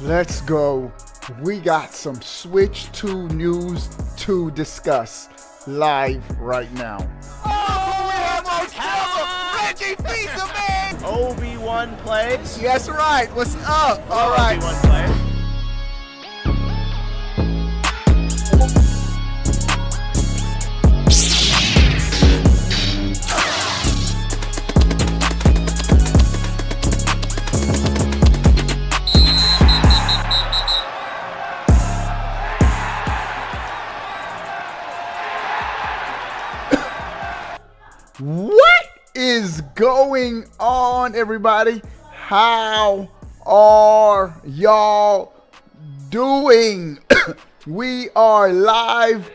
Let's go. We got some Switch 2 news to discuss live right now. Reggie Pizza Man! Obi-Wan plays. That's right. What's up? All right. Obi-Wan plays. What is going on, everybody? How are y'all doing? We are live.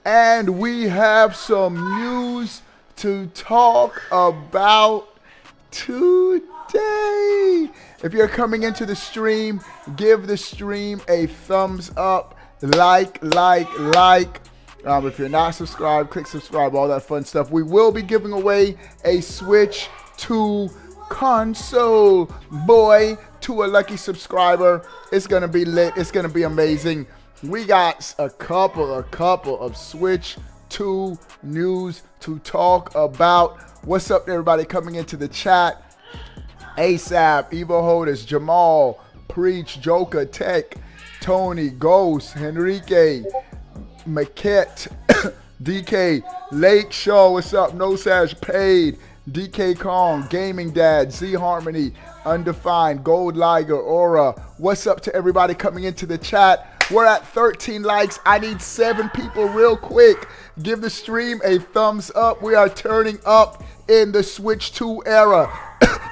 And we have some news to talk about today. If you're coming into the stream, give the stream a thumbs up, like. If you're not subscribed, click subscribe, all that fun stuff. We will be giving away a Switch 2 console, boy, to a lucky subscriber. It's going to be lit. It's going to be amazing. We got a couple of Switch 2 news to talk about. What's up, everybody coming into the chat? ASAP, Evo Holders, Jamal, Preach, Joker, Tech, Tony, Ghost, Henrique, Maquette, DK, Lake Show, what's up? No Sash, Paid, DK Kong, Gaming Dad, Z Harmony, Undefined, Gold Liger, Aura. What's up to everybody coming into the chat? We're at 13 likes. I need 7 people real quick. Give the stream a thumbs up. We are turning up in the Switch 2 era.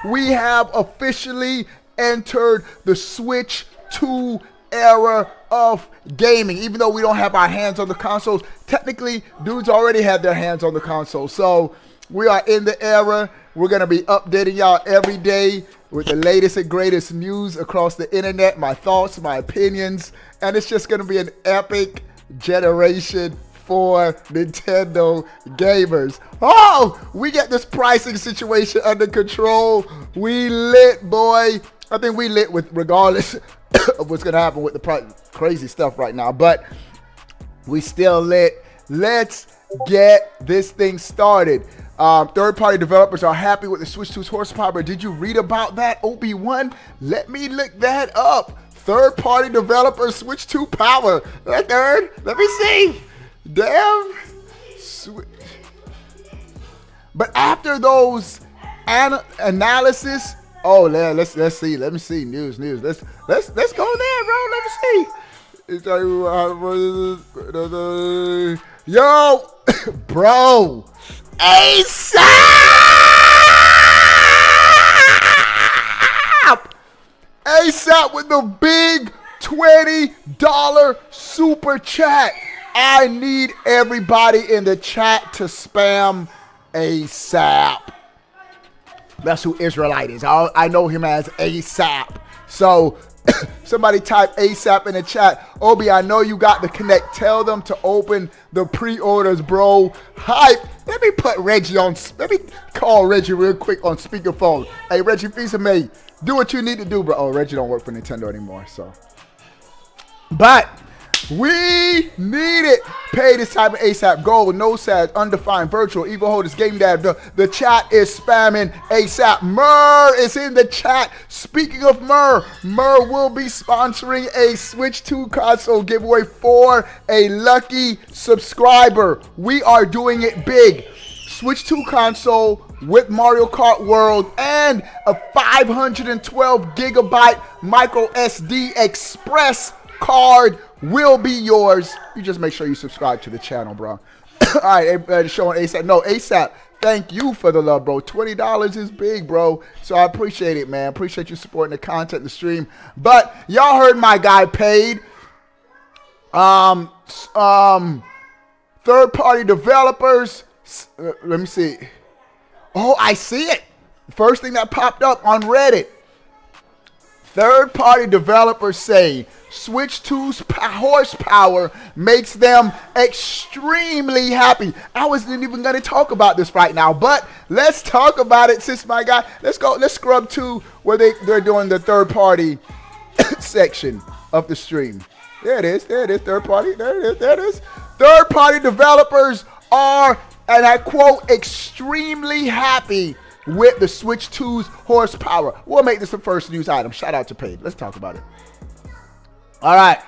We have officially entered the Switch 2 era of gaming. Even though we don't have our hands on the consoles, technically dudes already had their hands on the console. So we are in the era. We're going to be updating y'all every day with the latest and greatest news across the internet, my thoughts, my opinions, and it's just going to be an epic generation for Nintendo gamers. Oh, we get this pricing situation under control. We lit, boy. I think we lit with regardless of what's gonna happen with the crazy stuff right now, but we still lit. Let's get this thing started. Third-party developers are happy with the Switch 2's horsepower. Did you read about that, Obi-Wan? Let me look that up. Third-party developers, Switch 2 power. Let me see. Damn. But after those analysis. Oh, let's see. Let me see. News. Let's go there, bro. Let me see. Yo, bro. ASAP with the big $20 super chat. I need everybody in the chat to spam ASAP. That's who Israelite is. I know him as ASAP. So somebody type ASAP in the chat. Obi, I know you got the connect. Tell them to open the pre-orders, bro. Hype. Let me put Reggie on. Let me call Reggie real quick on speakerphone. Hey, Reggie, Fisa May, do what you need to do, bro. Oh, Reggie don't work for Nintendo anymore, so. But we need it. Pay this type of ASAP. Gold, no sad, undefined, virtual, Evo Holders, Game Dad. The chat is spamming ASAP. Mur is in the chat. Speaking of Mur will be sponsoring a Switch 2 console giveaway for a lucky subscriber. We are doing it big. Switch 2 console with Mario Kart World and a 512 gigabyte micro SD Express card will be yours. You just make sure you subscribe to the channel, bro. All right, everybody showing ASAP. No, ASAP, thank you for the love, bro. $20 is big, bro. So I appreciate it, man. Appreciate you supporting the content, the stream. But y'all heard my guy Paid. Third-party developers. Let me see. Oh, I see it. First thing that popped up on Reddit. Third-party developers say Switch 2's horsepower makes them extremely happy. I wasn't even going to talk about this right now, but let's talk about it since my guy. Let's scrub to where they're doing the third party section of the stream. There it is, third party, there it is. Third party developers are, and I quote, extremely happy with the Switch 2's horsepower. We'll make this the first news item. Shout out to Paige. Let's talk about it. All right.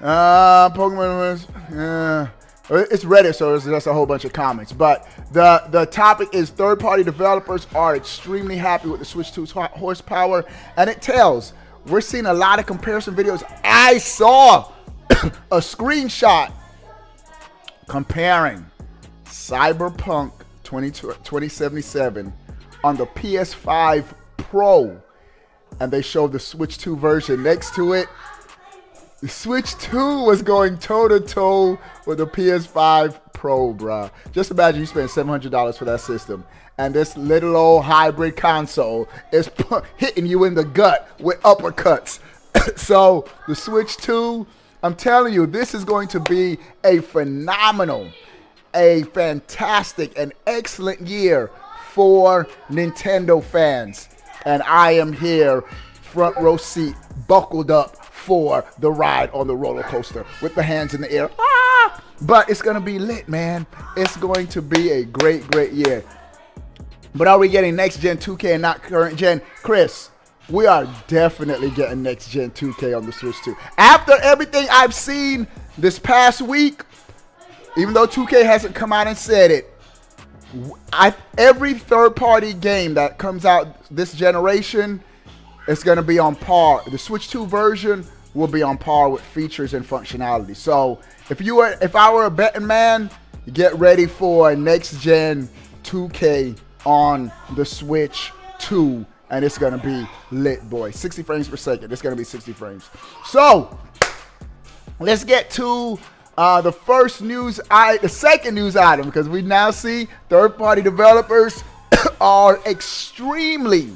Pokemon. It's Reddit, so there's just a whole bunch of comments. But the topic is third-party developers are extremely happy with the Switch 2's horsepower. And it tells, we're seeing a lot of comparison videos. I saw a screenshot comparing Cyberpunk 2077 on the PS5 Pro, and they showed the Switch 2 version next to it. The Switch 2 was going toe-to-toe with the PS5 Pro, bruh. Just imagine you spend $700 for that system, and this little old hybrid console is hitting you in the gut with uppercuts. So the Switch 2, I'm telling you, this is going to be a phenomenal, a fantastic, an excellent year for Nintendo fans. And I am here, front row seat, buckled up for the ride on the roller coaster with the hands in the air. Ah! But it's going to be lit, man. It's going to be a great, great year. But are we getting next gen 2K and not current gen? Chris, we are definitely getting next gen 2K on the Switch 2. After everything I've seen this past week, even though 2K hasn't come out and said it, every third-party game that comes out this generation is going to be on par. The Switch 2 version will be on par with features and functionality. So if I were a betting man, get ready for next gen 2K on the Switch 2, and it's going to be lit, boy. 60 frames per second. It's going to be 60 frames. So let's get to the second news item, because we now see third-party developers are extremely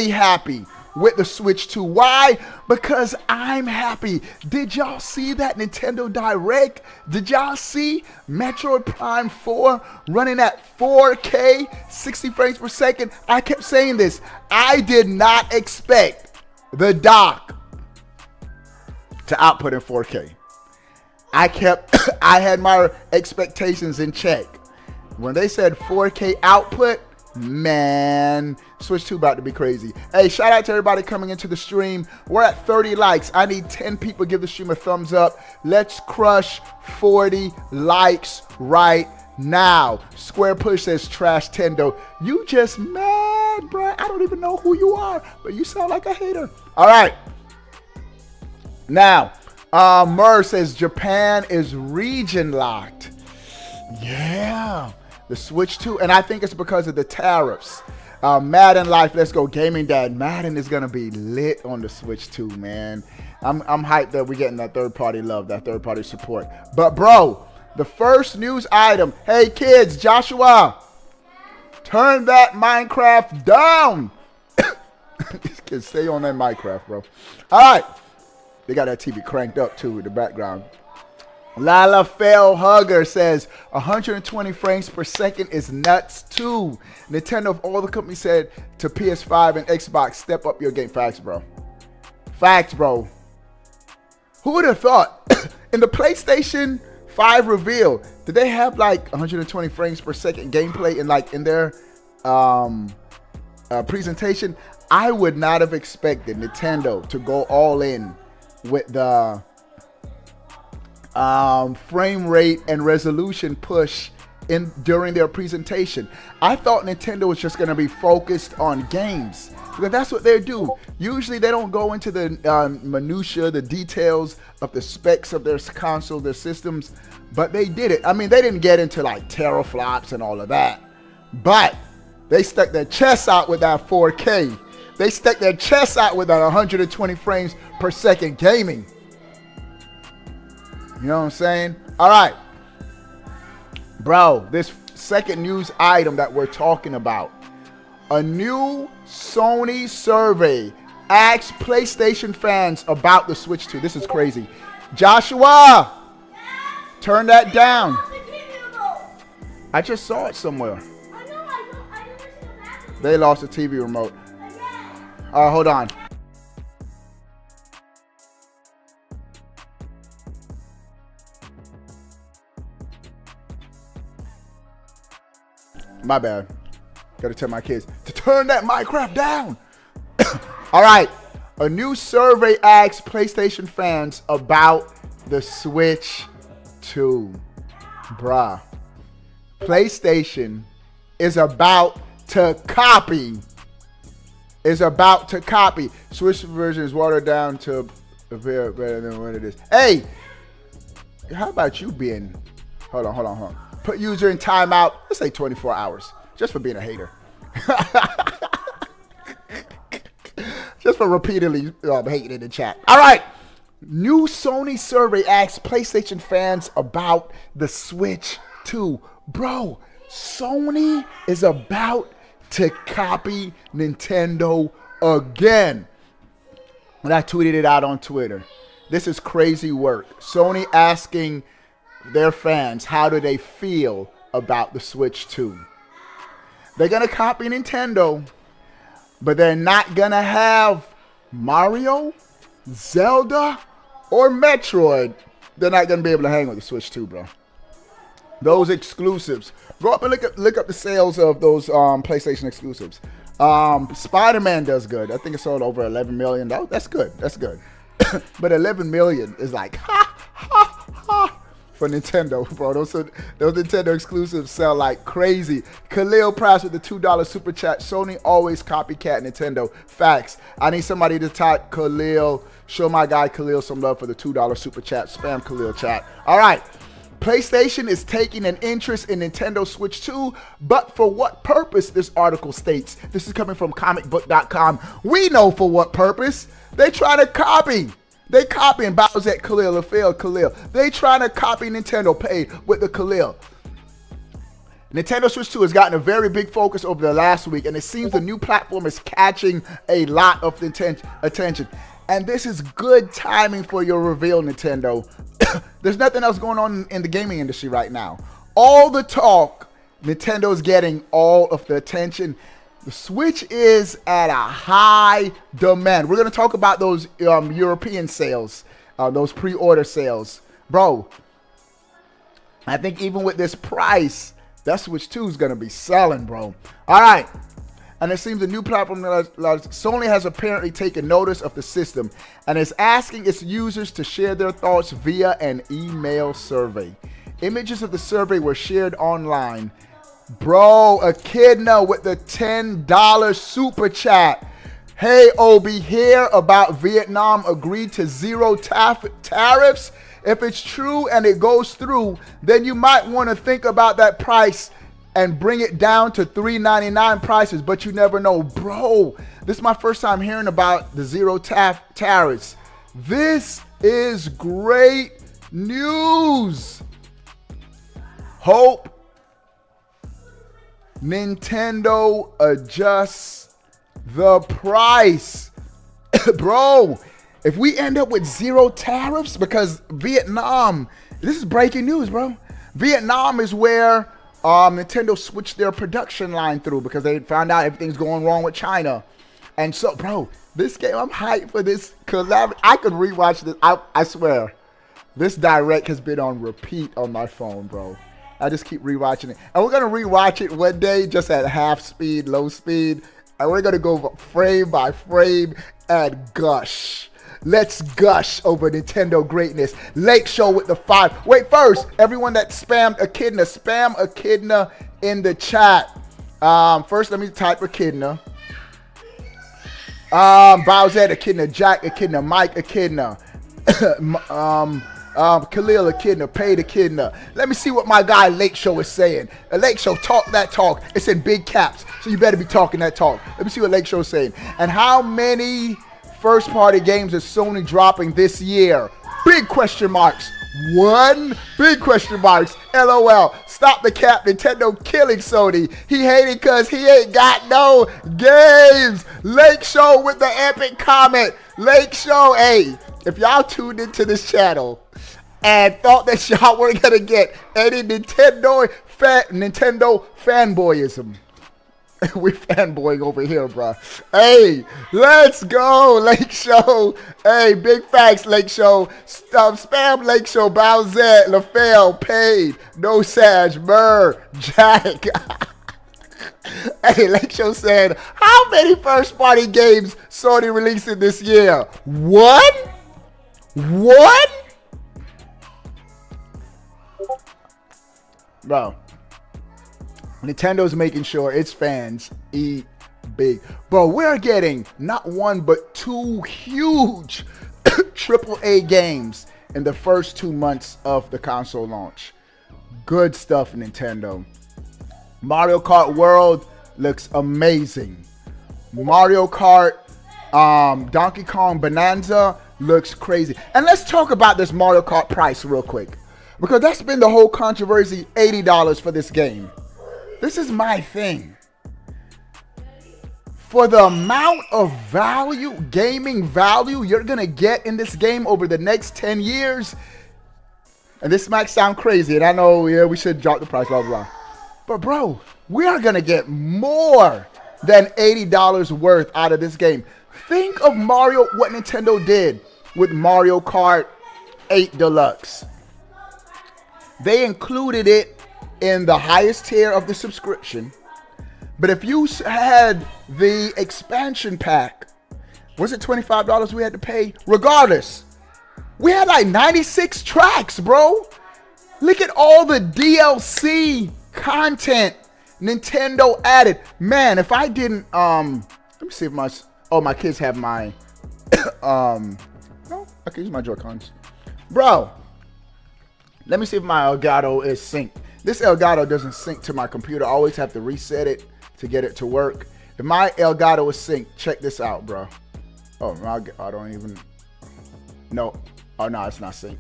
happy with the Switch 2. Why? Because I'm happy. Did y'all see that Nintendo Direct? Did y'all see Metroid Prime 4 running at 4K, 60 frames per second? I kept saying this. I did not expect the dock to output in 4K. I had my expectations in check. When they said 4K output, man, Switch 2 about to be crazy. Hey, shout out to everybody coming into the stream. We're at 30 likes. I need 10 people to give the stream a thumbs up. Let's crush 40 likes right now. Square Push says trash Tendo. You just mad, bruh. I don't even know who you are, but you sound like a hater. All right. Now, Murr says Japan is region locked. Yeah. The Switch 2, and I think it's because of the tariffs. Madden Life, let's go. Gaming Dad, Madden is going to be lit on the Switch 2, man. I'm hyped that we're getting that third-party love, that third-party support. But, bro, the first news item. Hey, kids, Joshua, turn that Minecraft down. These kids stay on that Minecraft, bro. All right. They got that TV cranked up, too, in the background. Lala Fail Hugger says 120 frames per second is nuts too. Nintendo of all the companies said to PS5 and Xbox, step up your game. Facts, bro. Facts, bro. Who would have thought? In the PlayStation 5 reveal, did they have like 120 frames per second gameplay in their presentation? I would not have expected Nintendo to go all in with the frame rate and resolution push during their presentation. I thought Nintendo was just going to be focused on games, because that's what they do. Usually they don't go into the minutia, the details of the specs of their console, their systems, but they did it. I mean, they didn't get into like teraflops and all of that, but they stuck their chests out with that 4K. They stuck their chests out with that 120 frames per second gaming. You know what I'm saying? All right. Bro, this second news item that we're talking about. A new Sony survey ask PlayStation fans about the Switch 2. This is crazy. Joshua, turn that down. I just saw it somewhere. They lost the TV remote. Hold on. My bad. Gotta tell my kids to turn that Minecraft down. All right. A new survey asks PlayStation fans about the Switch 2. Bruh. PlayStation is about to copy. Switch version is watered down to appear better than what it is. Hey, how about you being... Hold on. Put user in timeout. Let's say 24 hours. Just for being a hater. Just for repeatedly hating in the chat. All right. New Sony survey asks PlayStation fans about the Switch 2. Bro, Sony is about to copy Nintendo again. And I tweeted it out on Twitter. This is crazy work. Sony asking their fans how do they feel about the Switch 2. They're going to copy Nintendo, but they're not going to have Mario, Zelda, or Metroid. They're not going to be able to hang with the Switch 2, bro. Those exclusives. Go up and look up the sales of those PlayStation exclusives. Spider-Man does good. I think it sold over 11 million. That's good. But 11 million is like, for Nintendo, bro. Those Nintendo exclusives sell like crazy. Khalil Price with the $2 super chat. Sony always copycat Nintendo. Facts. I need somebody to type Khalil. Show my guy Khalil some love for the $2 super chat. Spam Khalil chat. All right. PlayStation is taking an interest in Nintendo Switch 2, but for what purpose, this article states. This is coming from comicbook.com. We know for what purpose. They try to copy. They copying Bowser Khalil or failed Khalil. They trying to copy Nintendo paid with the Khalil. Nintendo Switch 2 has gotten a very big focus over the last week, and it seems the new platform is catching a lot of attention. And this is good timing for your reveal, Nintendo. There's nothing else going on in the gaming industry right now. All the talk, Nintendo's getting all of the attention. The Switch is at a high demand. We're going to talk about those European sales, those pre-order sales. Bro, I think even with this price, that Switch 2 is going to be selling, bro. All right. And it seems the new platform, Sony has apparently taken notice of the system and is asking its users to share their thoughts via an email survey. Images of the survey were shared online. Bro, Echidna with the $10 super chat. Hey, Obi, hear about Vietnam agreed to zero tariffs? If it's true and it goes through, then you might want to think about that price and bring it down to $3.99 prices, but you never know. Bro, this is my first time hearing about the zero tariffs. This is great news. Hope Nintendo adjusts the price. Bro, if we end up with zero tariffs, because Vietnam, this is breaking news, bro. Vietnam is where Nintendo switched their production line through because they found out everything's going wrong with China. And so, bro, this game, I'm hyped for this collab. I could rewatch this. I swear, this direct has been on repeat on my phone, bro. I just keep rewatching it. And we're going to rewatch it one day just at half speed, low speed. And we're going to go frame by frame and gush. Let's gush over Nintendo greatness. Lake Show with the 5. Wait, first, everyone that spammed Echidna, spam Echidna in the chat. First, let me type Echidna. Bowser Echidna, Jack Echidna, Mike Echidna, Khalil Echidna, Paid Echidna. Let me see what my guy Lake Show is saying. Lake Show, talk that talk. It's in big caps, so you better be talking that talk. Let me see what Lake Show is saying. And how many first-party games is Sony dropping this year? Big question marks One big question marks. LOL. Stop the cap. Nintendo killing Sony. He hated because he ain't got no games. Lake Show with the epic comment. Lake Show, hey, if y'all tuned into this channel and thought that y'all weren't gonna get any Nintendo fanboyism. We fanboying over here, bro. Hey, let's go, Lake Show. Hey, big facts, Lake Show. Spam Lake Show, Bowsette, LaFell, Paid, No Sag, Murr, Jack. Hey, Lake Show said, how many first-party games Sony releasing this year? One? One? Bro. Nintendo making sure its fans eat big. Bro, we're getting not one, but two huge AAA games in the first 2 months of the console launch. Good stuff, Nintendo. Mario Kart World looks amazing. Mario Kart Donkey Kong Bonanza looks crazy. And let's talk about this Mario Kart price real quick, because that's been the whole controversy, $80 for this game. This is my thing. For the amount of value, gaming value you're going to get in this game over the next 10 years, and this might sound crazy, and I know, yeah, we should drop the price, blah, blah, blah. But, bro, we are going to get more than $80 worth out of this game. Think of Mario, what Nintendo did with Mario Kart 8 Deluxe. They included it in the highest tier of the subscription. But if you had the expansion pack, was it $25 we had to pay? Regardless, we had like 96 tracks, bro. Look at all the DLC content Nintendo added. Man, if I didn't, let me see if my kids have my, no, I can use my Joy-Cons. Bro, let me see if my Elgato is synced. This Elgato doesn't sync to my computer. I always have to reset it to get it to work. If my Elgato is synced, check this out, bro. Oh, I don't even... No. Oh, no, it's not synced.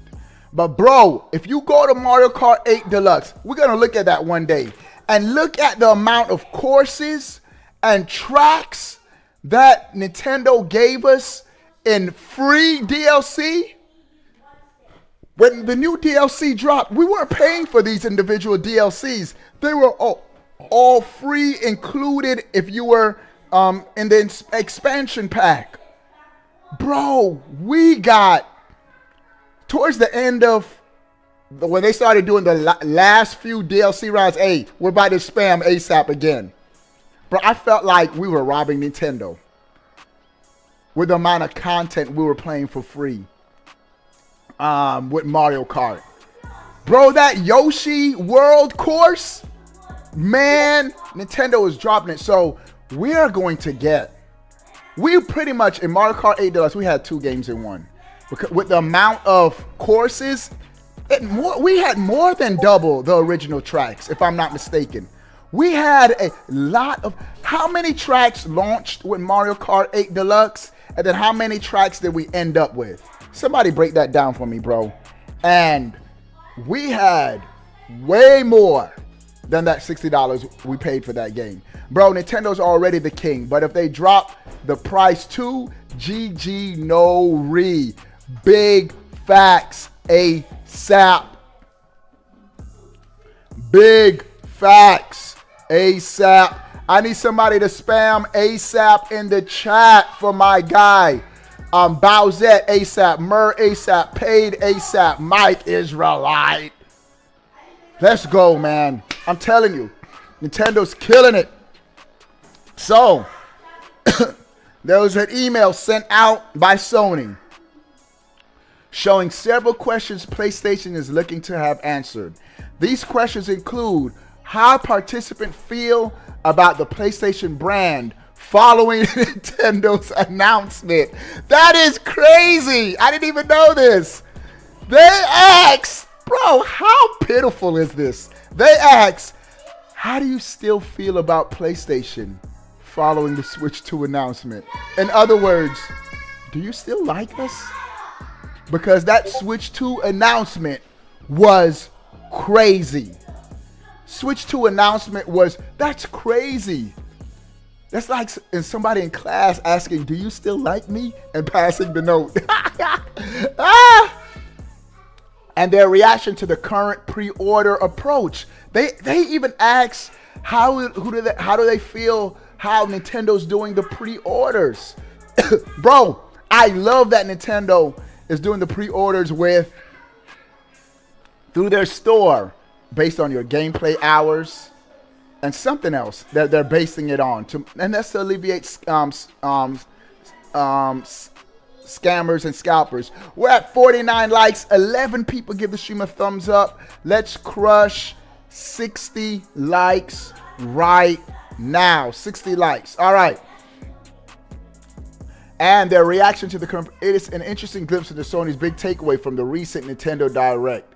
But, bro, if you go to Mario Kart 8 Deluxe, we're going to look at that one day. And look at the amount of courses and tracks that Nintendo gave us in free DLC. When the new DLC dropped, we weren't paying for these individual DLCs. They were all free, included if you were in the expansion pack. Bro, we got, towards the end of, when they started doing the last few DLC rounds, hey, we're about to spam ASAP again. Bro, I felt like we were robbing Nintendo with the amount of content we were playing for free. With Mario Kart. Bro, that Yoshi World course, man, Nintendo is dropping it. So we are going to get, we pretty much, in Mario Kart 8 Deluxe, we had 2 games in one. With the amount of courses, we had more than double the original tracks, if I'm not mistaken. We had a lot of, how many tracks launched with Mario Kart 8 Deluxe? And then how many tracks did we end up with? Somebody break that down for me, bro. And we had way more than that $60 we paid for that game. Bro, Nintendo's already the king. But if they drop the price too, GG no re. Big facts ASAP. Big facts ASAP. I need somebody to spam ASAP in the chat for my guy. Bowsette ASAP, Murr ASAP, Paid ASAP, Mike Israelite. Let's go, man. I'm telling you, Nintendo's killing it. So, there was an email sent out by Sony showing several questions PlayStation is looking to have answered. These questions include how participants feel about the PlayStation brand following Nintendo's announcement. That is crazy. I didn't even know this. They asked, bro, how pitiful is this? They asked, how do you still feel about PlayStation following the Switch 2 announcement? In other words, do you still like us? because that Switch 2 announcement was crazy. Switch 2 announcement was, that's crazy. That's like somebody in class asking, do you still like me? And passing the note. And their reaction to the current pre-order approach. They even asked how do they feel how Nintendo's doing the pre-orders. Bro, I love that Nintendo is doing the pre-orders through their store based on your gameplay hours and something else that they're basing it on, and that's to alleviate scammers and scalpers. We're at 49 likes. 11 people give the stream a thumbs up. Let's crush 60 likes right now. 60 likes. All right. And their reaction to it is an interesting glimpse into Sony's big takeaway from the recent Nintendo Direct.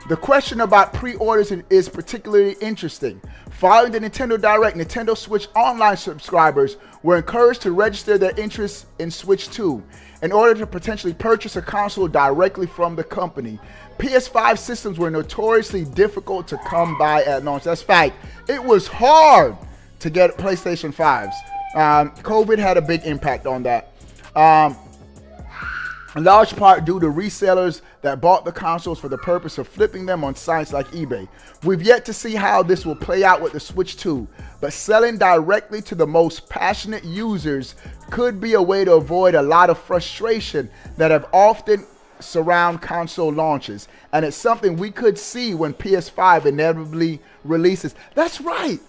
The question about pre-orders is particularly interesting. Following the Nintendo Direct, Nintendo Switch Online subscribers were encouraged to register their interest in Switch 2 in order to potentially purchase a console directly from the company. PS5 systems were notoriously difficult to come by at launch. That's fact. It was hard to get PlayStation 5s. COVID had a big impact on that. In large part due to resellers that bought the consoles for the purpose of flipping them on sites like eBay. We've yet to see how this will play out with the Switch 2, but selling directly to the most passionate users could be a way to avoid a lot of frustration that have often surround console launches, and it's something we could see when PS5 inevitably releases. That's right.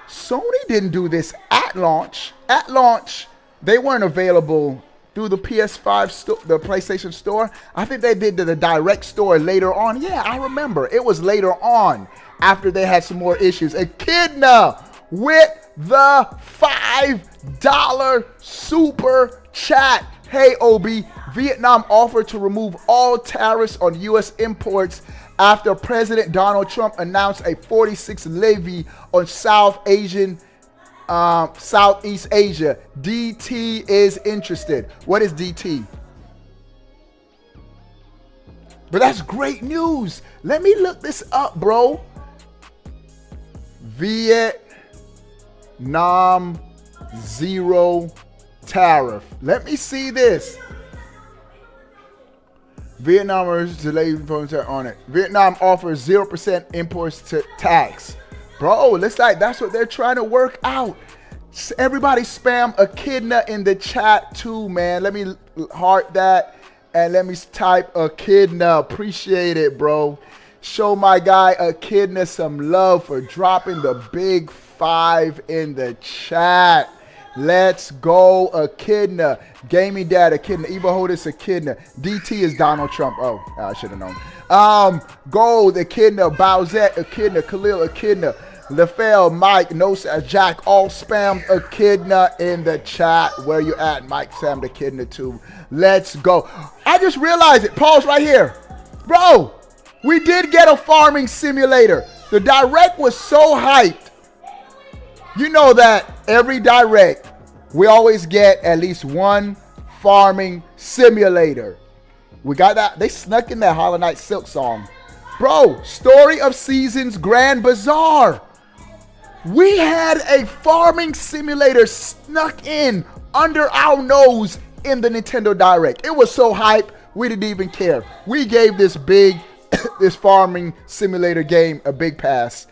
Sony didn't do this at launch. At launch, they weren't available through the PS5 the PlayStation Store. I think they did the direct store later on. Yeah, I remember. It was later on after they had some more issues. Echidna with the $5 super chat. Hey, Obi, Vietnam offered to remove all tariffs on U.S. imports after President Donald Trump announced a 46 levy on Southeast Asia. DT is interested. What is DT? But that's great news. Let me look this up, bro. Vietnam zero tariff. Let me see this. Vietnamers delay on it. Vietnam offers 0% imports to tax. Bro, looks like that's what they're trying to work out. Everybody spam Echidna in the chat too, man. Let me heart that and let me type Echidna. Appreciate it, bro. Show my guy Echidna some love for dropping the big 5 in the chat. Let's go, Echidna. Gaming Dad, Echidna. Evo Hodis, Echidna. DT is Donald Trump. Oh, I should have known. Gold, Echidna. Bowsette, Echidna. Khalil, Echidna. LaFell, Mike, Nosa, Jack, all spam Echidna in the chat. Where you at? Mike spammed Echidna too. Let's go. I just realized it. Pause right here. Bro, we did get a farming simulator. The Direct was so hyped. You know that every Direct, we always get at least one farming simulator. We got that. They snuck in that Hollow Knight Silk song. Bro, Story of Seasons Grand Bazaar. We had a farming simulator snuck in under our nose in the Nintendo Direct. It was so hype, we didn't even care. We gave this farming simulator game a big pass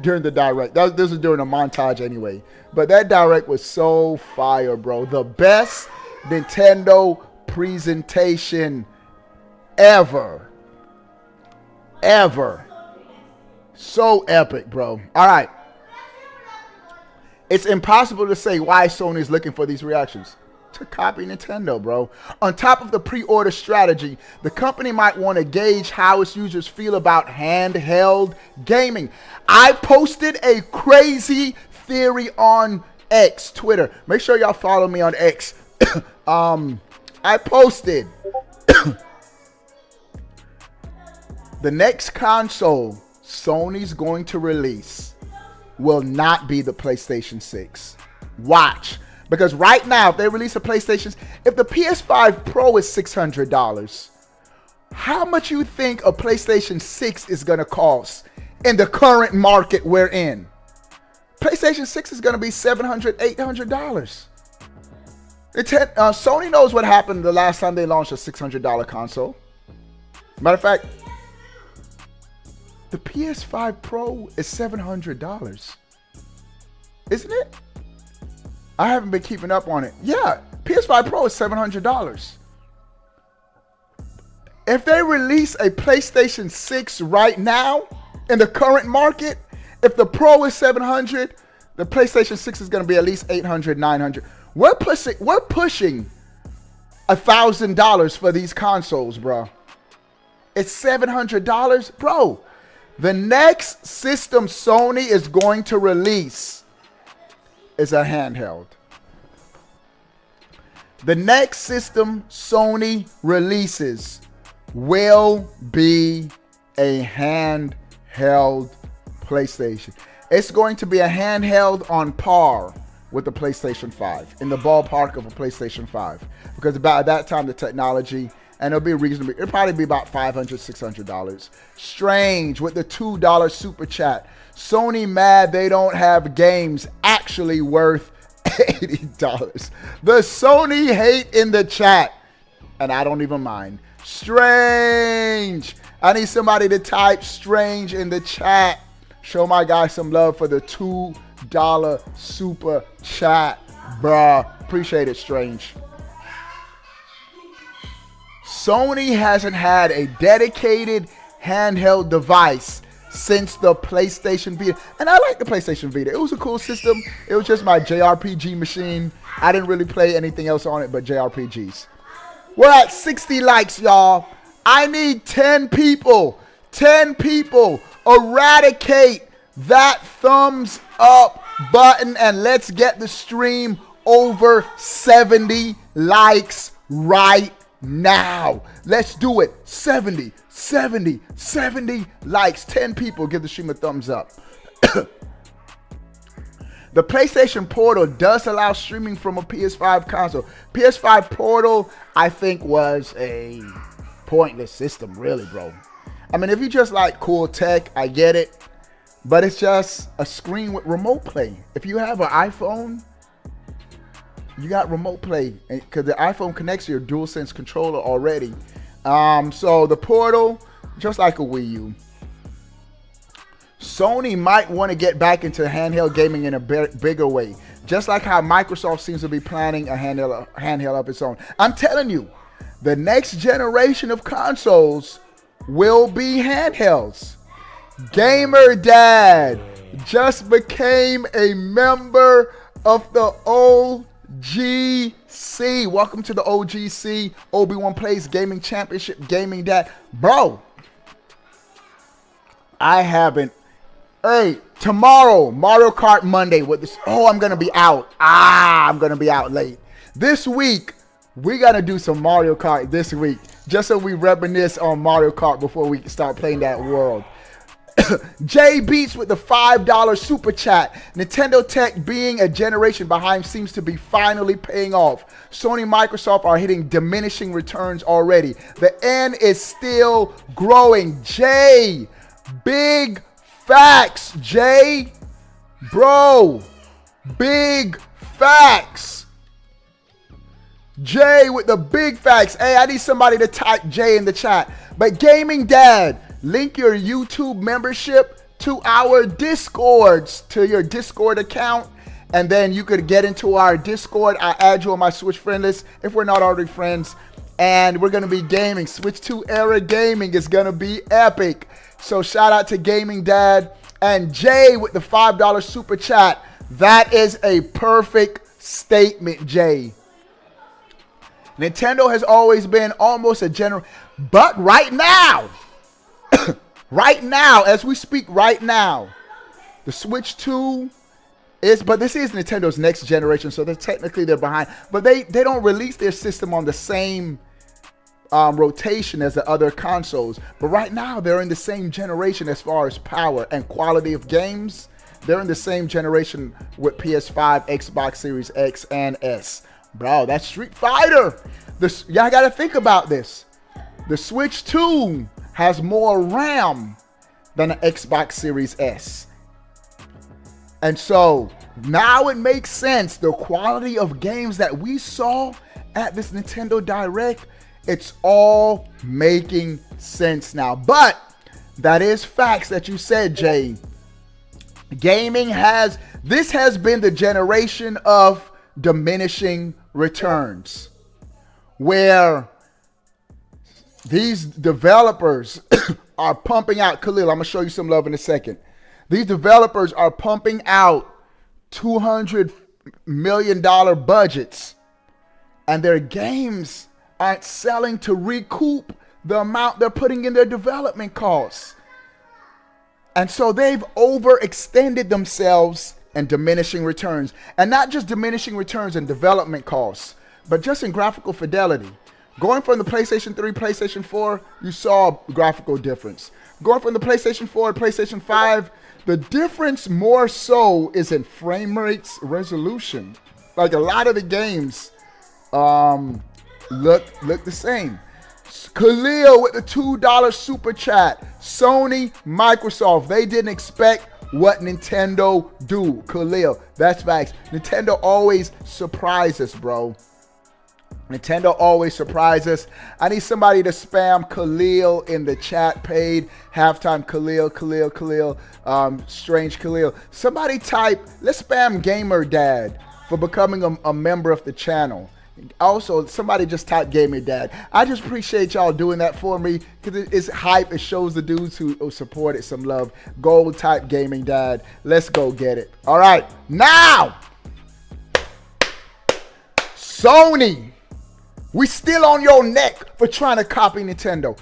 during the Direct. This was during a montage anyway. But that Direct was so fire, bro. The best Nintendo presentation ever. Ever. So epic, bro. All right. It's impossible to say why Sony is looking for these reactions. To copy Nintendo, bro. On top of the pre-order strategy, the company might want to gauge how its users feel about handheld gaming. I posted a crazy theory on X, Twitter. Make sure y'all follow me on X. I posted the next console Sony's going to release will not be the PlayStation 6. Watch. Because right now, if they release a PlayStation, if the PS5 Pro is $600, how much you think a PlayStation 6 is going to cost in the current market we're in? PlayStation 6 is going to be $700, $800. Sony knows what happened the last time they launched a $600 console. Matter of fact, the PS5 Pro is $700. Isn't it? I haven't been keeping up on it. Yeah, PS5 Pro is $700. If they release a PlayStation 6 right now in the current market, if the Pro is $700, the PlayStation 6 is going to be at least $800, $900. We're pushing $1,000 for these consoles, bro. It's $700, bro. The next system Sony is going to release is a handheld. The next system Sony releases will be a handheld PlayStation. It's going to be a handheld on par with the PlayStation 5, in the ballpark of a PlayStation 5. Because about that time, the technology, and it'll be reasonably, it'll probably be about $500, $600. Strange with the $2 super chat. Sony mad they don't have games actually worth $80. The Sony hate in the chat, and I don't even mind. Strange. I need somebody to type strange in the chat. Show my guy some love for the $2 super chat, bruh. Appreciate it, Strange. Sony hasn't had a dedicated handheld device since the PlayStation Vita. And I like the PlayStation Vita. It was a cool system. It was just my JRPG machine. I didn't really play anything else on it but JRPGs. We're at 60 likes, y'all. I need 10 people. 10 people. Eradicate that thumbs up button and let's get the stream over 70 likes right now. Let's do it. 70 likes. 10 people give the stream a thumbs up. The PlayStation Portal does allow streaming from a PS5 console. PS5 Portal, I think, was a pointless system, really, bro. I mean, if you just like cool tech, I get it. But it's just a screen with remote play. If you have an iPhone, you got remote play because the iPhone connects to your DualSense controller already. So the Portal, just like a Wii U. Sony might want to get back into handheld gaming in a bigger way. Just like how Microsoft seems to be planning a handheld of its own. I'm telling you, the next generation of consoles will be handhelds. Gamer Dad just became a member of the OGC. Welcome to the OGC, Obi-Wan Plays Gaming Championship. Gaming Dad. Bro, I haven't. Hey, tomorrow, Mario Kart Monday with this. Oh, I'm going to be out. I'm going to be out late. This week, we got to do some Mario Kart this week. Just so we reminisce on Mario Kart before we start playing that world. Jay Beats with the $5 super chat. Nintendo Tech being a generation behind seems to be finally paying off. Sony and Microsoft are hitting diminishing returns already. The N is still growing. Jay, big facts, Jay. Bro, big facts. Jay with the big facts. Hey, I need somebody to type Jay in the chat. But Gaming Dad, link your YouTube membership to our Discords, to your Discord account, and then you could get into our Discord. I'll add you on my Switch friend list if we're not already friends. And we're going to be gaming. Switch 2 era gaming is going to be epic. So shout out to Gaming Dad and Jay with the $5 super chat. That is a perfect statement, Jay. Nintendo has always been almost a general, but right now, right now, as we speak right now, the Switch 2 is, but this is Nintendo's next generation, so they're behind. But they don't release their system on the same rotation as the other consoles. But right now, they're in the same generation as far as power and quality of games. They're in the same generation with PS5, Xbox Series X, and S. Bro, that's Street Fighter. Y'all got to think about this. The Switch 2 has more RAM than the Xbox Series S. And so now it makes sense. The quality of games that we saw at this Nintendo Direct, it's all making sense now. But that is facts that you said, Jay. This has been the generation of diminishing returns, where these developers are pumping out, Khalil, I'm going to show you some love in a second. These developers are pumping out $200 million budgets, and their games aren't selling to recoup the amount they're putting in their development costs. And so they've overextended themselves in diminishing returns. And not just diminishing returns in development costs, but just in graphical fidelity. Going from the PlayStation 3, PlayStation 4, you saw a graphical difference. Going from the PlayStation 4 to PlayStation 5, the difference more so is in frame rates, resolution. Like a lot of the games look the same. Khalil with the $2 super chat. Sony, Microsoft, they didn't expect what Nintendo do. Khalil, that's facts. Nintendo always surprises us, bro. Nintendo always surprises us. I need somebody to spam Khalil in the chat page. Halftime Khalil, Strange Khalil. Somebody type, let's spam Gamer Dad for becoming a member of the channel. Also, somebody just type Gamer Dad. I just appreciate y'all doing that for me because it's hype. It shows the dudes who support it some love. Gold type Gaming Dad. Let's go get it. All right, now Sony, we still on your neck for trying to copy Nintendo.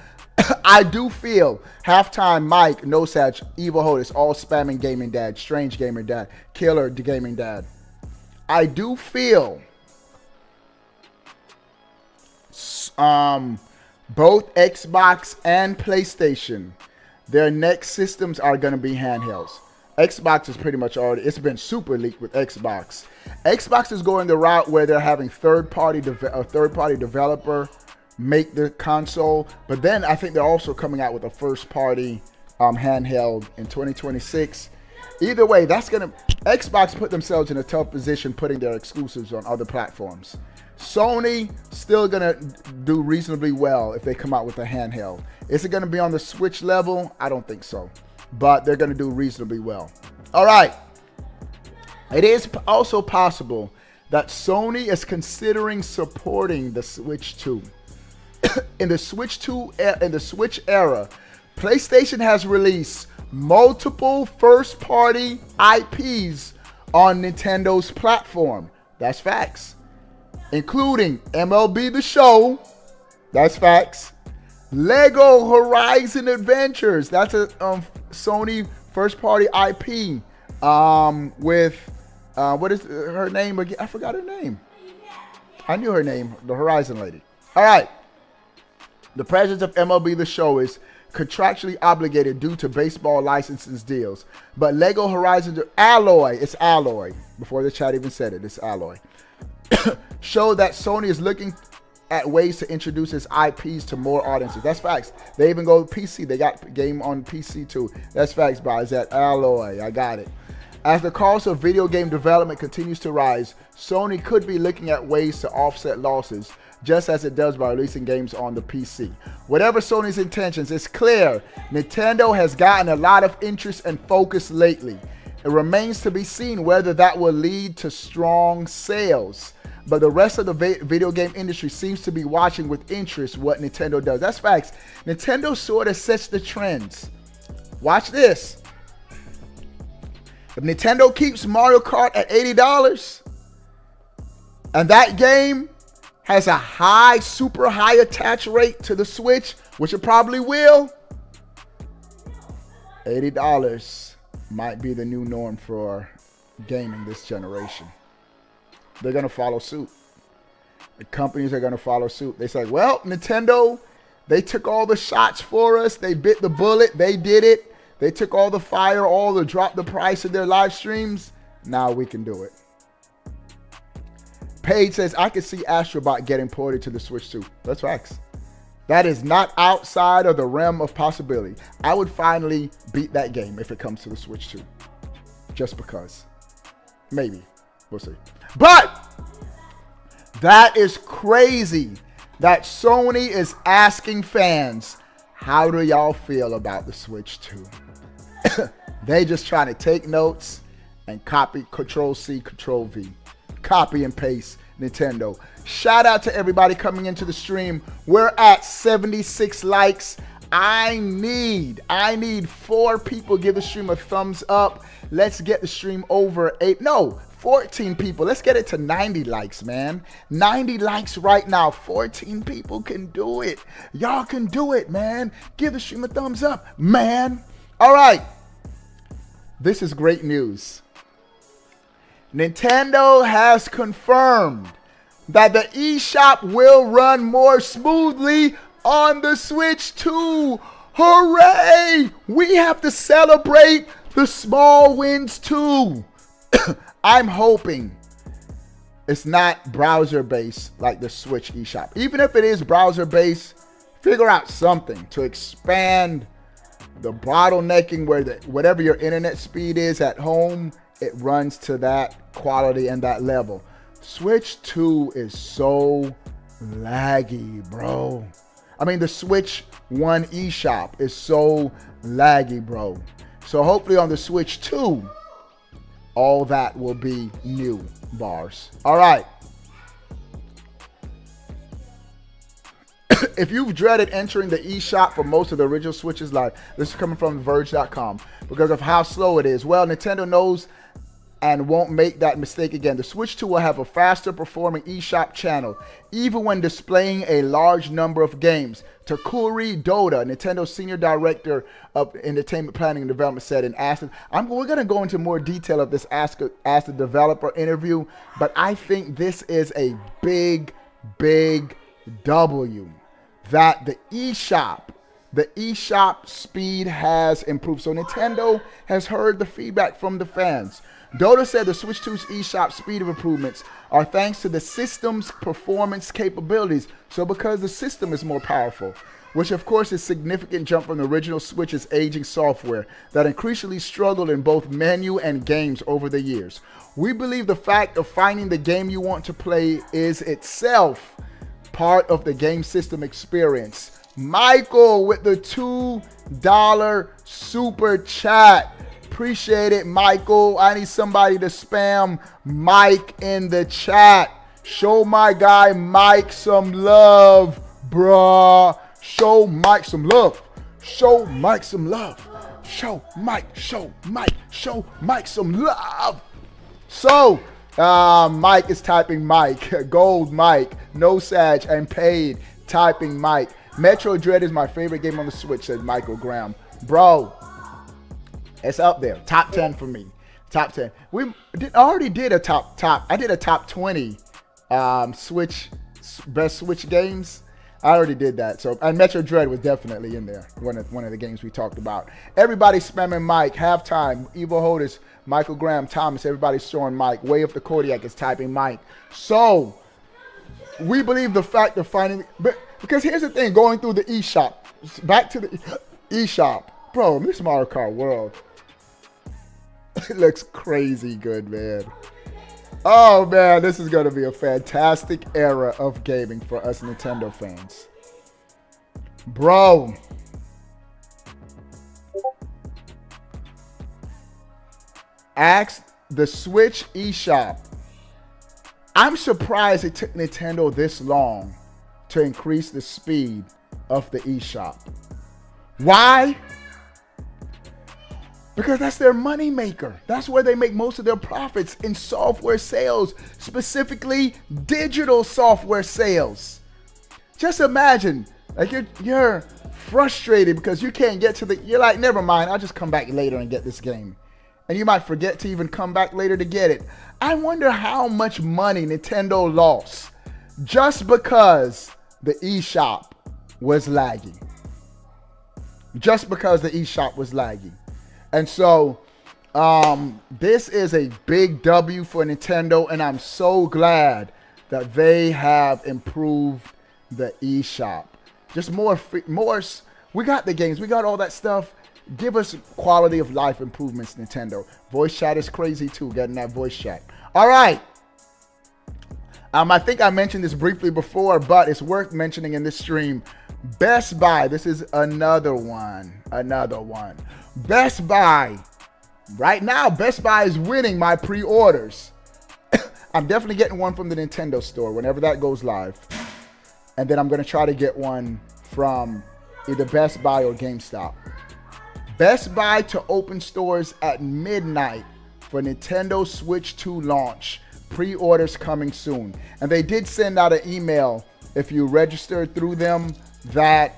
I do feel halftime Mike, No Satch, Evil Hotus, all spamming Gaming Dad, Strange Gamer Dad, Killer the Gaming Dad. I do feel both Xbox and PlayStation, their next systems are going to be handhelds. Xbox is pretty much already, it's been super leaked with Xbox. Xbox is going the route where they're having third-party developer make the console, but then I think they're also coming out with a first-party handheld in 2026. Either way, Xbox put themselves in a tough position putting their exclusives on other platforms. Sony still gonna do reasonably well if they come out with a handheld. Is it gonna be on the Switch level? I don't think so, but they're gonna do reasonably well. All right. It is also possible that Sony is considering supporting the Switch 2. In the Switch era, PlayStation has released multiple first-party IPs on Nintendo's platform. That's facts. Including MLB The Show. That's facts. Lego Horizon Adventures. That's a Sony first-party IP with, what is her name again? I forgot her name. I knew her name, the Horizon lady. All right. The president of MLB The Show is contractually obligated due to baseball licenses deals. But Lego Horizon Alloy, it's Alloy. Before the chat even said it, it's Alloy. Show that Sony is looking at ways to introduce its IPs to more audiences. That's facts. They even go PC. They got game on PC too. That's facts, guys. That Alloy. I got it. As the cost of video game development continues to rise, Sony could be looking at ways to offset losses, just as it does by releasing games on the PC. Whatever Sony's intentions, it's clear Nintendo has gotten a lot of interest and focus lately. It remains to be seen whether that will lead to strong sales. But the rest of the video game industry seems to be watching with interest what Nintendo does. That's facts. Nintendo sort of sets the trends. Watch this. If Nintendo keeps Mario Kart at $80 and that game has a super high attach rate to the Switch, which it probably will, $80 might be the new norm for gaming this generation. They're going to follow suit. The companies are going to follow suit. They say, well, Nintendo, they took all the shots for us. They bit the bullet. They did it. They took all the fire, all the drop the price of their live streams. Now we can do it. Paige says, I could see Astrobot getting ported to the Switch 2. That's facts. That is not outside of the realm of possibility. I would finally beat that game if it comes to the Switch 2. Just because. Maybe. We'll see. But that is crazy that Sony is asking fans, how do y'all feel about the Switch 2? They just trying to take notes and copy, Control-C, Control-V. Copy and paste Nintendo. Shout out to everybody coming into the stream. We're at 76 likes. I need 4 people give the stream a thumbs up. Let's get the stream over 14 people. Let's get it to 90 likes, man. 90 likes right now. 14 people can do it. Y'all can do it, man. Give the stream a thumbs up, man. All right. This is great news. Nintendo has confirmed that the eShop will run more smoothly on the Switch 2. Hooray! We have to celebrate the small wins too. I'm hoping it's not browser-based like the Switch eShop. Even if it is browser-based, figure out something to expand the bottlenecking where whatever your internet speed is at home, it runs to that quality and that level. Switch 2 is so laggy, bro. I mean, the Switch 1 eShop is so laggy, bro. So hopefully on the Switch 2, all that will be new bars. All right. If you've dreaded entering the eShop for most of the original Switches live, this is coming from Verge.com, because of how slow it is. Well, Nintendo knows and won't make that mistake again. The Switch 2 will have a faster performing eShop channel, even when displaying a large number of games. Takuri Doda, Nintendo's Senior Director of Entertainment Planning and Development, said in we're going to go into more detail of this Ask the Developer interview, but I think this is a big W. That the eShop speed has improved. So Nintendo has heard the feedback from the fans. Dota said the Switch 2's eShop speed of improvements are thanks to the system's performance capabilities. So because the system is more powerful, which of course is a significant jump from the original Switch's aging software that increasingly struggled in both menu and games over the years. We believe the fact of finding the game you want to play is itself part of the game system experience. Michael with the $2 super chat. Appreciate it, Michael. I need somebody to spam Mike in the chat. Show my guy Mike some love, bruh. Show Mike some love. Show Mike some love. Show Mike some love. So, Mike is typing Mike. Gold Mike. No Sag and paid typing Mike. Metro Dread is my favorite game on the Switch, said Michael Graham. Bro, it's up there. Top 10 for me. Top 10. Already did a top. I did a top 20 Switch best Switch games. I already did that. So, and Metro Dread was definitely in there. One of the games we talked about. Everybody spamming Mike. Halftime. Evo Holders. Michael Graham. Thomas. Everybody's showing Mike. Way of the Kodiak is typing Mike. So, we believe the fact of finding. Because here's the thing. Going through the eShop. Back to the eShop. Bro, this Mario Kart World. It looks crazy good, man. Oh, man, this is going to be a fantastic era of gaming for us Nintendo fans. Bro. Ask the Switch eShop. I'm surprised it took Nintendo this long to increase the speed of the eShop. Why? Because that's their money maker. That's where they make most of their profits, in software sales, specifically digital software sales. Just imagine, like you're frustrated because you can't get to you're like, never mind, I'll just come back later and get this game. And you might forget to even come back later to get it. I wonder how much money Nintendo lost just because the eShop was laggy. Just because the eShop was laggy. And so this is a big W for Nintendo, and I'm so glad that they have improved the eShop. Just more, we got the games, we got all that stuff. Give us quality of life improvements, Nintendo. Voice chat is crazy too, getting that voice chat. All right. I think I mentioned this briefly before, but it's worth mentioning in this stream. Best Buy, this is another one. Best Buy, right now, Best Buy is winning my pre-orders. I'm definitely getting one from the Nintendo store whenever that goes live. And then I'm going to try to get one from either Best Buy or GameStop. Best Buy to open stores at midnight for Nintendo Switch 2 launch. Pre-orders coming soon. And they did send out an email if you registered through them that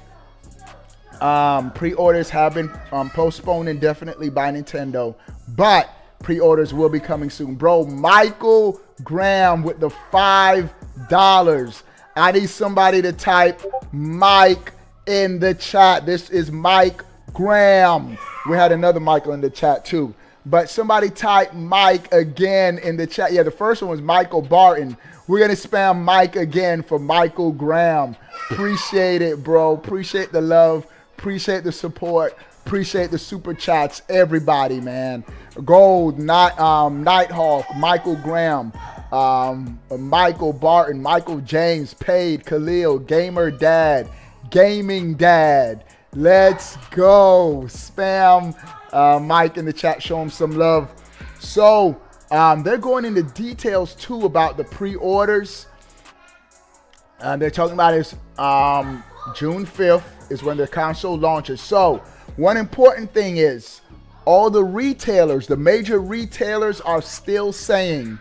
pre-orders have been postponed indefinitely by Nintendo, but pre-orders will be coming soon. Bro, Michael Graham with the $5. I need somebody to type Mike in the chat. This is Mike Graham. We had another Michael in the chat too. But somebody type Mike again in the chat. Yeah, the first one was Michael Barton. We're going to spam Mike again for Michael Graham. Appreciate it, bro. Appreciate the love. Appreciate the support. Appreciate the super chats. Everybody, man. Gold, Nighthawk, Michael Graham, Michael Barton, Michael James, Paid, Khalil, Gamer Dad, Gaming Dad. Let's go. Spam Mike in the chat. Show him some love. So they're going into details too about the pre-orders. They're talking about is June 5th is when the console launches. So one important thing is all the retailers, the major retailers are still saying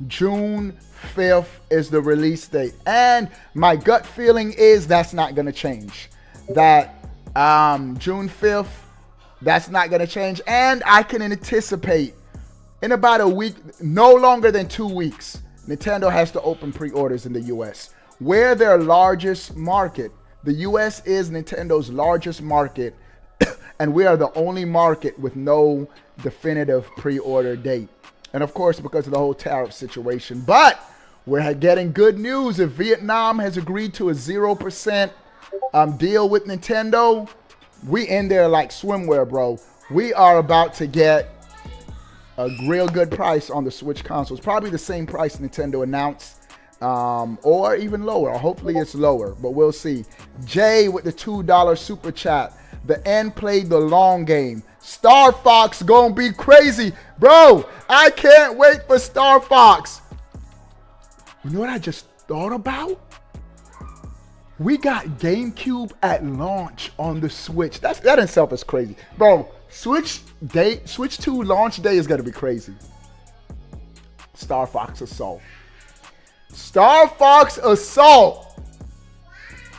June 5th is the release date. And my gut feeling is that's not going to change. That June 5th, that's not going to change. And I can anticipate in about a week, no longer than 2 weeks, Nintendo has to open pre-orders in the US. We're their largest market. The US is Nintendo's largest market, and we are the only market with no definitive pre-order date. And of course, because of the whole tariff situation. But we're getting good news. If Vietnam has agreed to a 0% deal with Nintendo, we in there like swimwear, bro. We are about to get a real good price on the Switch consoles. Probably the same price Nintendo announced, or even lower. Hopefully it's lower, but we'll see. Jay with the $2 super chat. The end played the long game. Star Fox gonna be crazy. Bro, I can't wait for Star Fox. You know what I just thought about? We got GameCube at launch on the Switch. That in itself is crazy. Bro, Switch 2 launch day is gonna be crazy. Star Fox Assault. Star Fox Assault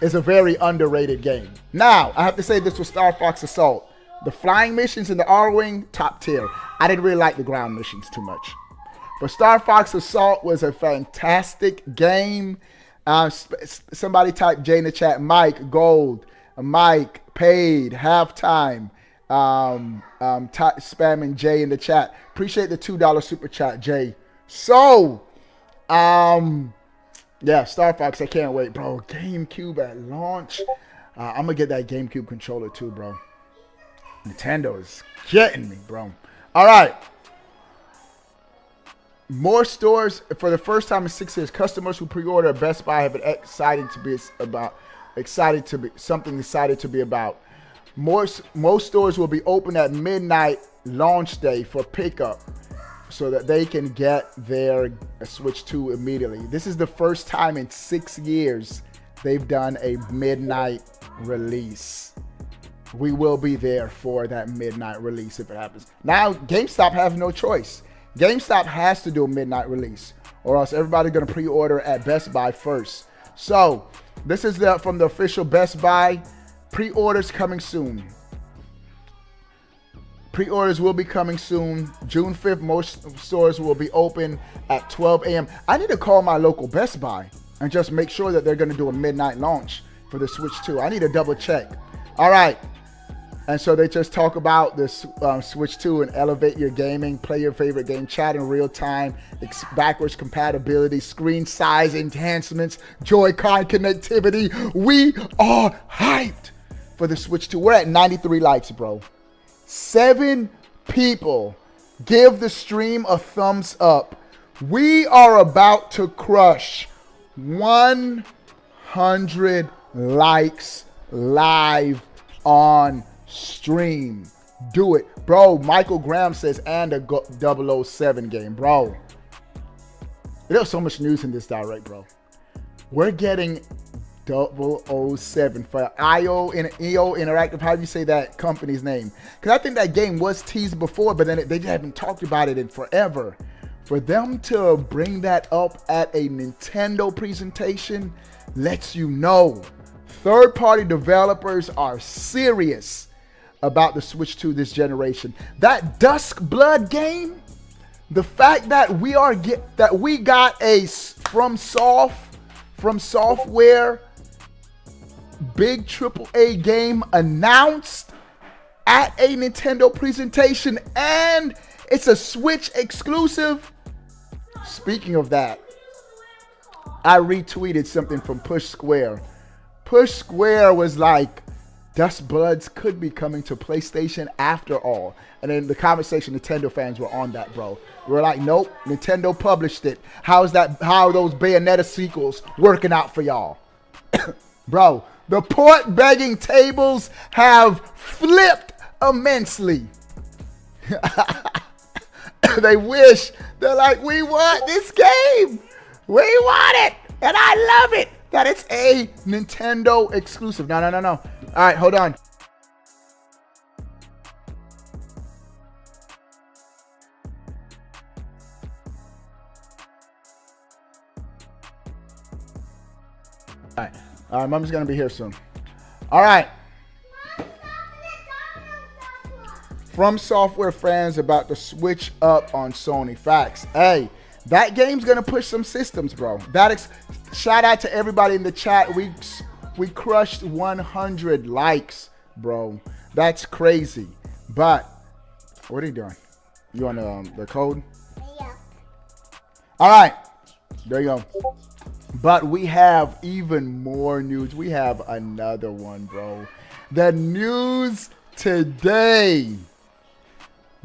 is a very underrated game. Now, I have to say this with Star Fox Assault. The flying missions in the R-Wing, top tier. I didn't really like the ground missions too much. But Star Fox Assault was a fantastic game. Somebody type J in the chat. Mike, Gold, Mike, Paid, Halftime. Spamming J in the chat. Appreciate the $2 super chat, Jay. So, yeah, Star Fox, I can't wait, bro. GameCube at launch. I'm gonna get that GameCube controller too, bro. Nintendo is getting me, bro. All right. More stores for the first time in 6 years. Customers who pre-order at Best Buy have been excited to be about. Most stores will be open at midnight launch day for pickup, so that they can get their Switch 2 immediately. This is the first time in 6 years they've done a midnight release. We will be there for that midnight release if it happens. Now, GameStop have no choice. GameStop has to do a midnight release, or else everybody's gonna pre-order at Best Buy first. So, this is from the official Best Buy. Pre-orders coming soon. Pre-orders will be coming soon. June 5th, most stores will be open at 12 a.m. I need to call my local Best Buy and just make sure that they're going to do a midnight launch for the Switch 2. I need to double check. All right. And so they just talk about this Switch 2 and elevate your gaming, play your favorite game, chat in real time, backwards compatibility, screen size enhancements, Joy-Con connectivity. We are hyped for the Switch 2. We're at 93 likes, bro. 7 people give the stream a thumbs up. We are about to crush 100 likes live on stream. Do it, bro. Michael Graham says, and a 007 game, bro. There's so much news in this direct, bro. We're getting 007 for EO Interactive. How do you say that company's name? Because I think that game was teased before, but then they haven't talked about it in forever. For them to bring that up at a Nintendo presentation lets you know third-party developers are serious about the Switch 2 this generation. That Dusk Blood game, the fact that we got a from software big AAA game announced at a Nintendo presentation, and it's a Switch exclusive. Speaking of that, I retweeted something from Push Square. Push Square was like, Dust Bloods could be coming to PlayStation after all. And then the conversation, Nintendo fans were on that, bro. We were like, nope, Nintendo published it. How are those Bayonetta sequels working out for y'all? Bro, the port begging tables have flipped immensely. They wish. They're like, we want this game. We want it. And I love it that it's a Nintendo exclusive. No. All right, hold on. All right, Mom's gonna be here soon. All right. From Software fans about to switch up on Sony. Facts. Hey, that game's gonna push some systems, bro. Shout out to everybody in the chat. We crushed 100 likes, bro. That's crazy. But what are you doing? You on the code? Yeah. All right. There you go. But we have even more news. We have another one, bro. The news today.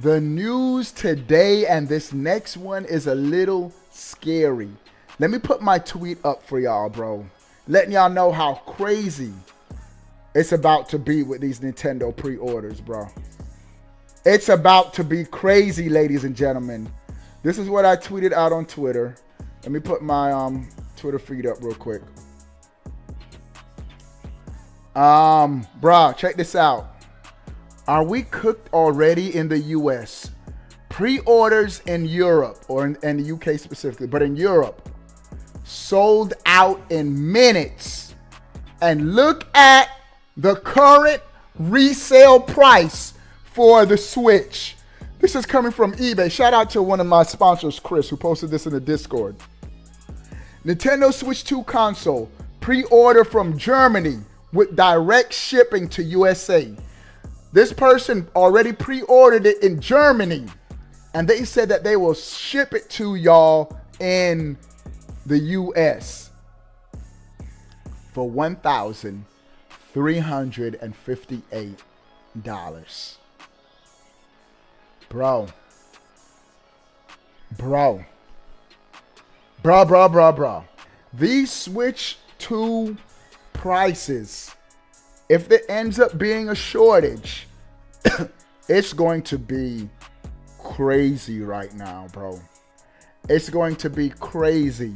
The news today, and this next one is a little scary. Let me put my tweet up for y'all, bro. Letting y'all know how crazy it's about to be with these Nintendo pre-orders, bro. It's about to be crazy, ladies and gentlemen. This is what I tweeted out on Twitter. Let me put my Twitter feed up real quick. Bro, check this out. Are we cooked already in the US? Pre-orders in Europe, or in the UK specifically, but in Europe, sold out in minutes. And look at the current resale price for the Switch. This is coming from eBay. Shout out to one of my sponsors, Chris, who posted this in the Discord. Nintendo Switch 2 console, pre-order from Germany with direct shipping to USA. This person already pre-ordered it in Germany, and they said that they will ship it to y'all in the US for $1,358. Bro. These Switch 2 prices, if there ends up being a shortage, it's going to be crazy right now, bro. It's going to be crazy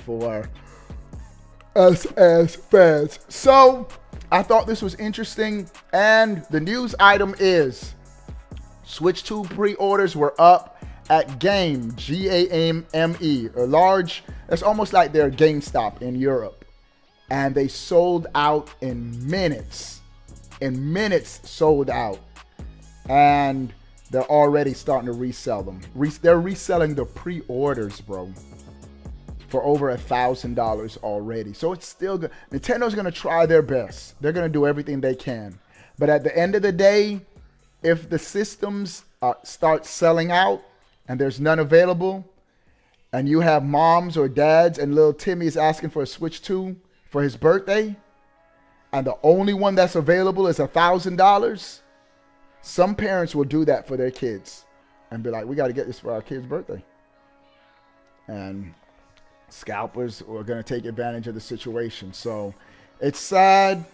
for us as fans. So I thought this was interesting, and the news item is Switch 2 pre-orders were up at Game, a large, it's almost like they're GameStop in Europe. And they sold out in minutes. In minutes sold out. And they're already starting to resell them. They're reselling the pre-orders, bro. for over $1,000 already. So it's still good. Nintendo's going to try their best. They're going to do everything they can. But at the end of the day, if the systems start selling out and there's none available, and you have moms or dads and little Timmy is asking for a Switch 2 for his birthday, and the only one that's available is $1,000, some parents will do that for their kids and be like, we got to get this for our kid's birthday. And scalpers are going to take advantage of the situation. So it's sad,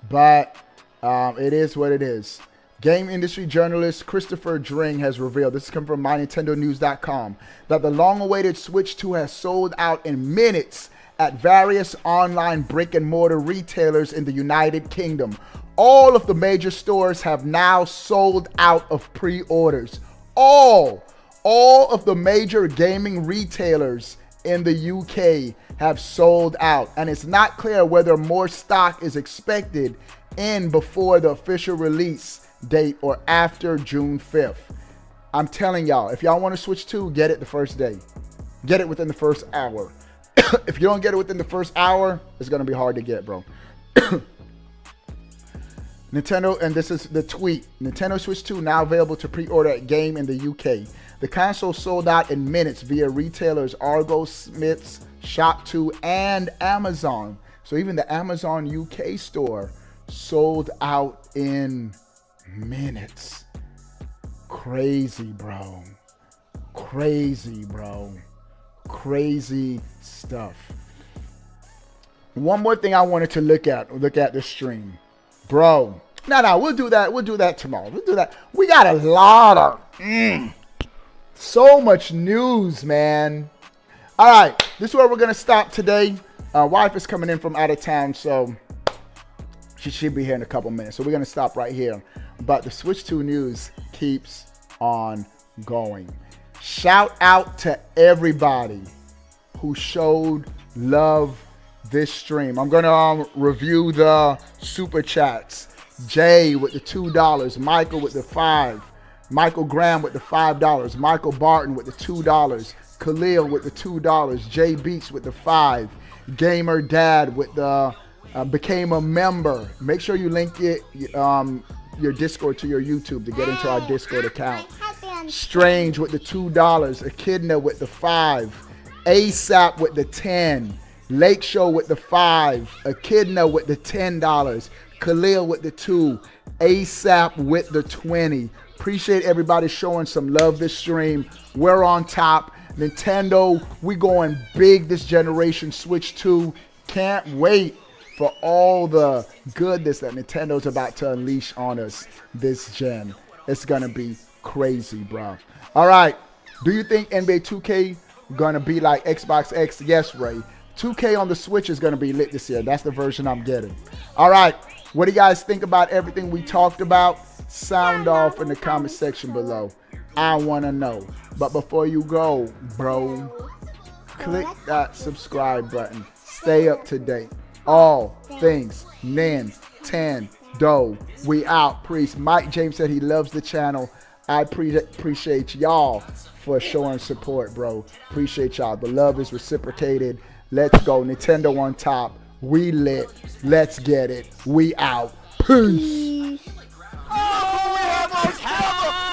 but it is what it is. Game industry journalist Christopher Dring has revealed, this is coming from MyNintendoNews.com, that the long-awaited Switch 2 has sold out in minutes at various online brick-and-mortar retailers in the United Kingdom. All of the major stores have now sold out of pre-orders. All of the major gaming retailers in the UK have sold out, and it's not clear whether more stock is expected in before the official release date or after June 5th. I'm telling y'all, if y'all want to Switch 2, get it the first day. Get it within the first hour. If you don't get it within the first hour, it's going to be hard to get, bro. Nintendo, and this is the tweet, Nintendo Switch 2 now available to pre-order at Game in the UK. The console sold out in minutes via retailers Argos, Smiths, Shop2, and Amazon. So even the Amazon UK store sold out in minutes. Crazy, bro. Crazy, bro. Crazy stuff. One more thing I wanted to look at the stream. Bro. No, we'll do that. We'll do that tomorrow. We'll do that. We got a lot of so much news, man. All right. This is where we're going to stop today. Wife is coming in from out of town, so she should be here in a couple minutes. So we're going to stop right here. But the Switch 2 news keeps on going. Shout out to everybody who showed love this stream. I'm going to review the super chats. Jay with the $2. Michael with the $5. Michael Graham with the $5. Michael Barton with the $2. Khalil with the $2. Jay Beats with the $5. Gamer Dad with the became a member. Make sure you link it, your Discord to your YouTube to get into our Discord account. Strange with the $2. Echidna with the $5. ASAP with the $10. Lake Show with the $5. Echidna with the $10. Khalil with the $2. ASAP with the $20. Appreciate everybody showing some love this stream. We're on top. Nintendo, we going big this generation. Switch 2. Can't wait for all the goodness that Nintendo's about to unleash on us this gen. It's going to be crazy, bro. All right. Do you think NBA 2K going to be like Xbox X? Yes, Ray. 2K on the Switch is going to be lit this year. That's the version I'm getting. All right. What do you guys think about everything we talked about? Sound off in the comment section below. I want to know. But before you go, bro, click that subscribe button. Stay up to date. All things Nintendo. We out. Priest. Mike James said he loves the channel. I appreciate y'all for showing support, bro. Appreciate y'all. The love is reciprocated. Let's go. Nintendo on top. We lit. Let's get it. We out. Peace.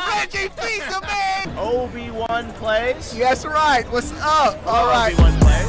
Reggie Fils-Aimé! Obi-Wan plays. Yes, right. What's up? All right. Obi-Wan plays.